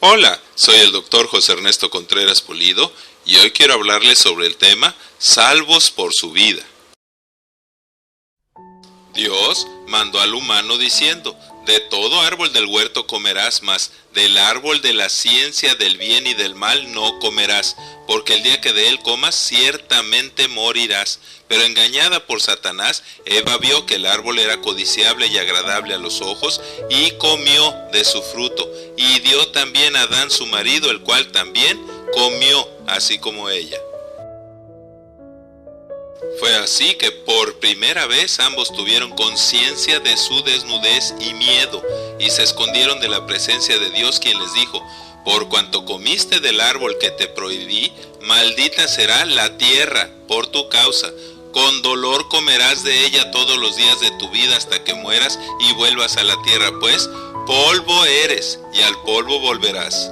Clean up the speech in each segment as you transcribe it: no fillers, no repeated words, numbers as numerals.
Hola, soy el doctor José Ernesto Contreras Pulido y hoy quiero hablarles sobre el tema Salvos por su vida. Dios mandó al humano diciendo: de todo árbol del huerto comerás, mas del árbol de la ciencia del bien y del mal no comerás, porque el día que de él comas ciertamente morirás. Pero engañada por Satanás, Eva vio que el árbol era codiciable y agradable a los ojos, y comió de su fruto, y dio también a Adán su marido, el cual también comió, así como ella. Fue así que por primera vez ambos tuvieron conciencia de su desnudez y miedo, y se escondieron de la presencia de Dios, quien les dijo: por cuanto comiste del árbol que te prohibí, maldita será la tierra por tu causa. Con dolor comerás de ella todos los días de tu vida hasta que mueras y vuelvas a la tierra, pues polvo eres y al polvo volverás.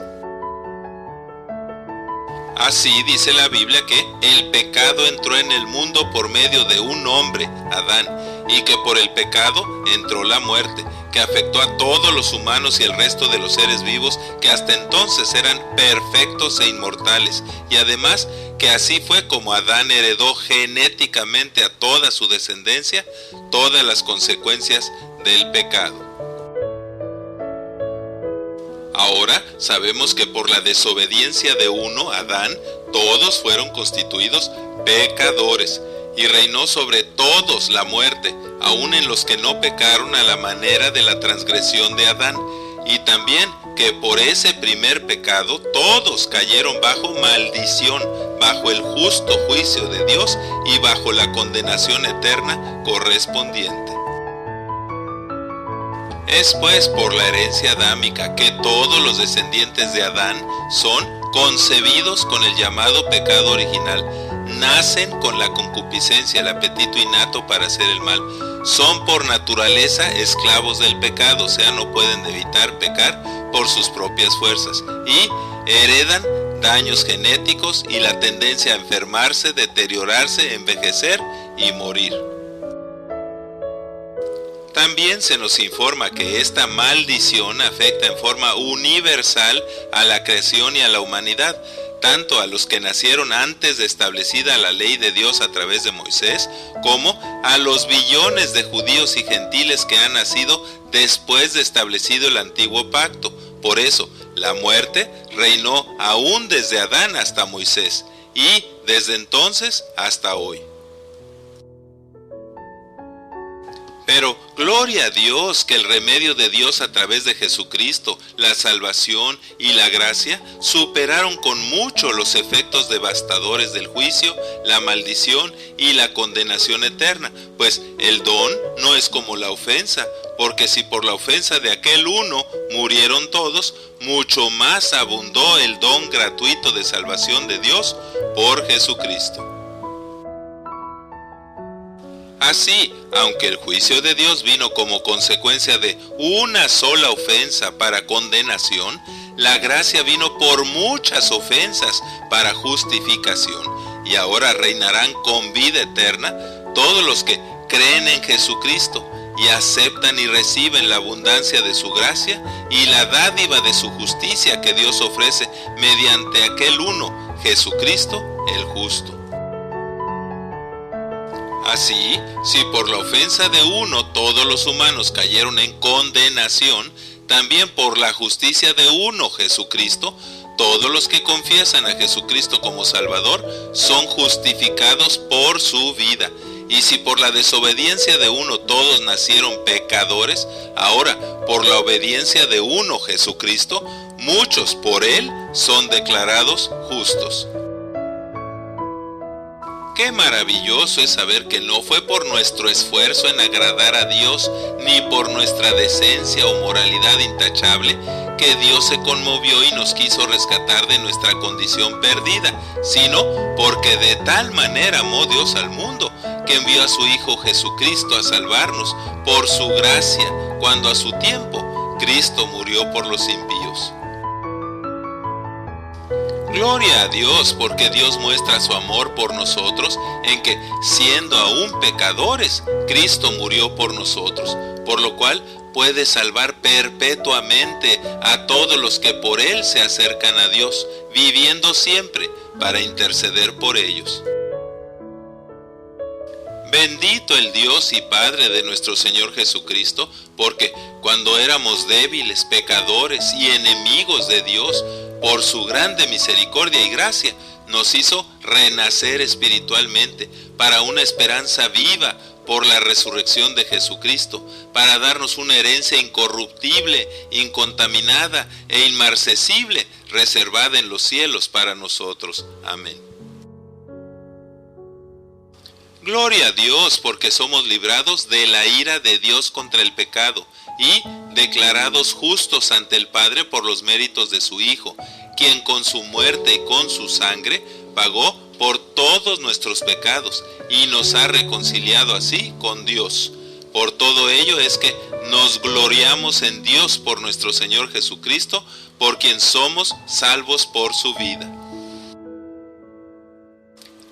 Así dice la Biblia que el pecado entró en el mundo por medio de un hombre, Adán, y que por el pecado entró la muerte, que afectó a todos los humanos y el resto de los seres vivos que hasta entonces eran perfectos e inmortales, y además que así fue como Adán heredó genéticamente a toda su descendencia todas las consecuencias del pecado. Ahora sabemos que por la desobediencia de uno, Adán, todos fueron constituidos pecadores, y reinó sobre todos la muerte, aun en los que no pecaron a la manera de la transgresión de Adán, y también que por ese primer pecado todos cayeron bajo maldición, bajo el justo juicio de Dios y bajo la condenación eterna correspondiente. Es pues por la herencia adámica que todos los descendientes de Adán son concebidos con el llamado pecado original, nacen con la concupiscencia, el apetito innato para hacer el mal, son por naturaleza esclavos del pecado, o sea, no pueden evitar pecar por sus propias fuerzas, y heredan daños genéticos y la tendencia a enfermarse, deteriorarse, envejecer y morir. También se nos informa que esta maldición afecta en forma universal a la creación y a la humanidad, tanto a los que nacieron antes de establecida la ley de Dios a través de Moisés, como a los billones de judíos y gentiles que han nacido después de establecido el antiguo pacto. Por eso, la muerte reinó aún desde Adán hasta Moisés, y desde entonces hasta hoy. Pero gloria a Dios que el remedio de Dios a través de Jesucristo, la salvación y la gracia superaron con mucho los efectos devastadores del juicio, la maldición y la condenación eterna, pues el don no es como la ofensa, porque si por la ofensa de aquel uno murieron todos, mucho más abundó el don gratuito de salvación de Dios por Jesucristo. Así, aunque el juicio de Dios vino como consecuencia de una sola ofensa para condenación, la gracia vino por muchas ofensas para justificación, y ahora reinarán con vida eterna todos los que creen en Jesucristo y aceptan y reciben la abundancia de su gracia y la dádiva de su justicia que Dios ofrece mediante aquel uno, Jesucristo el justo. Así, si por la ofensa de uno todos los humanos cayeron en condenación, también por la justicia de uno, Jesucristo, todos los que confiesan a Jesucristo como Salvador son justificados por su vida. Y si por la desobediencia de uno todos nacieron pecadores, ahora por la obediencia de uno, Jesucristo, muchos por él son declarados justos. Qué maravilloso es saber que no fue por nuestro esfuerzo en agradar a Dios, ni por nuestra decencia o moralidad intachable, que Dios se conmovió y nos quiso rescatar de nuestra condición perdida, sino porque de tal manera amó Dios al mundo, que envió a su Hijo Jesucristo a salvarnos por su gracia, cuando a su tiempo Cristo murió por los impíos. Gloria a Dios, porque Dios muestra su amor por nosotros en que, siendo aún pecadores, Cristo murió por nosotros, por lo cual puede salvar perpetuamente a todos los que por Él se acercan a Dios, viviendo siempre para interceder por ellos. Bendito el Dios y Padre de nuestro Señor Jesucristo, porque cuando éramos débiles, pecadores y enemigos de Dios, por su grande misericordia y gracia, nos hizo renacer espiritualmente para una esperanza viva por la resurrección de Jesucristo, para darnos una herencia incorruptible, incontaminada e inmarcesible, reservada en los cielos para nosotros. Amén. Gloria a Dios, porque somos librados de la ira de Dios contra el pecado y declarados justos ante el Padre por los méritos de su Hijo, quien con su muerte y con su sangre pagó por todos nuestros pecados y nos ha reconciliado así con Dios. Por todo ello es que nos gloriamos en Dios por nuestro Señor Jesucristo, por quien somos salvos por su vida.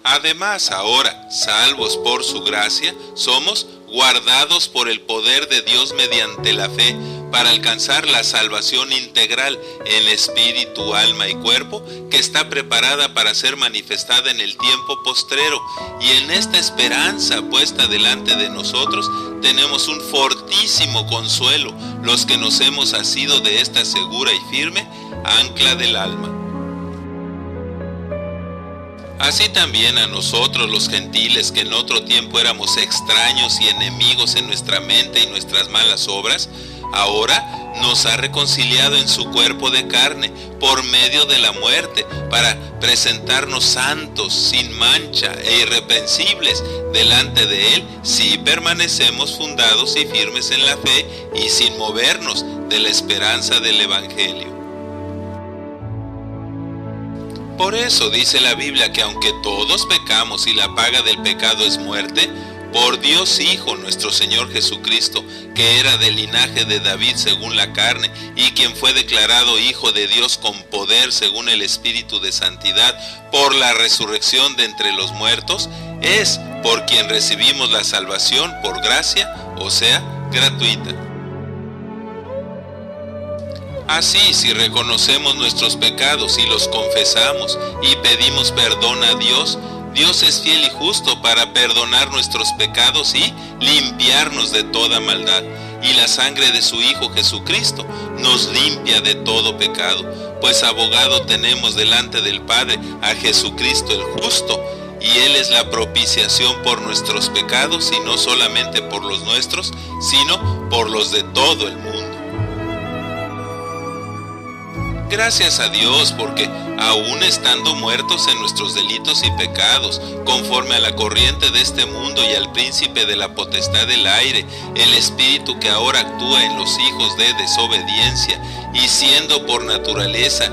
Además, ahora, salvos por su gracia, somos guardados por el poder de Dios mediante la fe para alcanzar la salvación integral en espíritu, alma y cuerpo, que está preparada para ser manifestada en el tiempo postrero. Y en esta esperanza puesta delante de nosotros, tenemos un fortísimo consuelo, los que nos hemos asido de esta segura y firme ancla del alma. Así también a nosotros los gentiles, que en otro tiempo éramos extraños y enemigos en nuestra mente y nuestras malas obras, ahora nos ha reconciliado en su cuerpo de carne por medio de la muerte, para presentarnos santos, sin mancha e irreprensibles delante de Él, si permanecemos fundados y firmes en la fe y sin movernos de la esperanza del Evangelio. Por eso dice la Biblia que aunque todos pecamos y la paga del pecado es muerte, por Dios Hijo nuestro Señor Jesucristo, que era del linaje de David según la carne, y quien fue declarado Hijo de Dios con poder según el Espíritu de Santidad, por la resurrección de entre los muertos, es por quien recibimos la salvación por gracia, o sea, gratuita. Así, si reconocemos nuestros pecados y los confesamos y pedimos perdón a Dios, Dios es fiel y justo para perdonar nuestros pecados y limpiarnos de toda maldad. Y la sangre de su Hijo Jesucristo nos limpia de todo pecado, pues abogado tenemos delante del Padre a Jesucristo el justo, y Él es la propiciación por nuestros pecados, y no solamente por los nuestros, sino por los de todo el mundo. Gracias a Dios, porque aún estando muertos en nuestros delitos y pecados, conforme a la corriente de este mundo y al príncipe de la potestad del aire, el espíritu que ahora actúa en los hijos de desobediencia, y siendo por naturaleza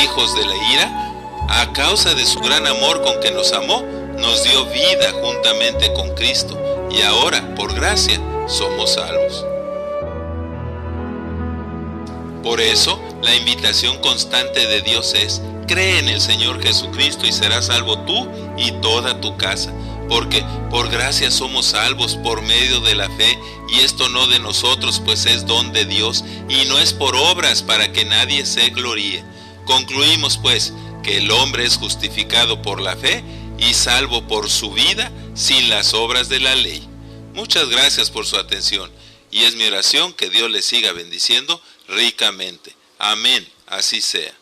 hijos de la ira, a causa de su gran amor con que nos amó, nos dio vida juntamente con Cristo, y ahora, por gracia, somos salvos. Por eso, la invitación constante de Dios es: cree en el Señor Jesucristo y serás salvo tú y toda tu casa, porque por gracia somos salvos por medio de la fe, y esto no de nosotros, pues es don de Dios, y no es por obras para que nadie se gloríe. Concluimos pues que el hombre es justificado por la fe y salvo por su vida sin las obras de la ley. Muchas gracias por su atención, y es mi oración que Dios les siga bendiciendo ricamente. Amén, así sea.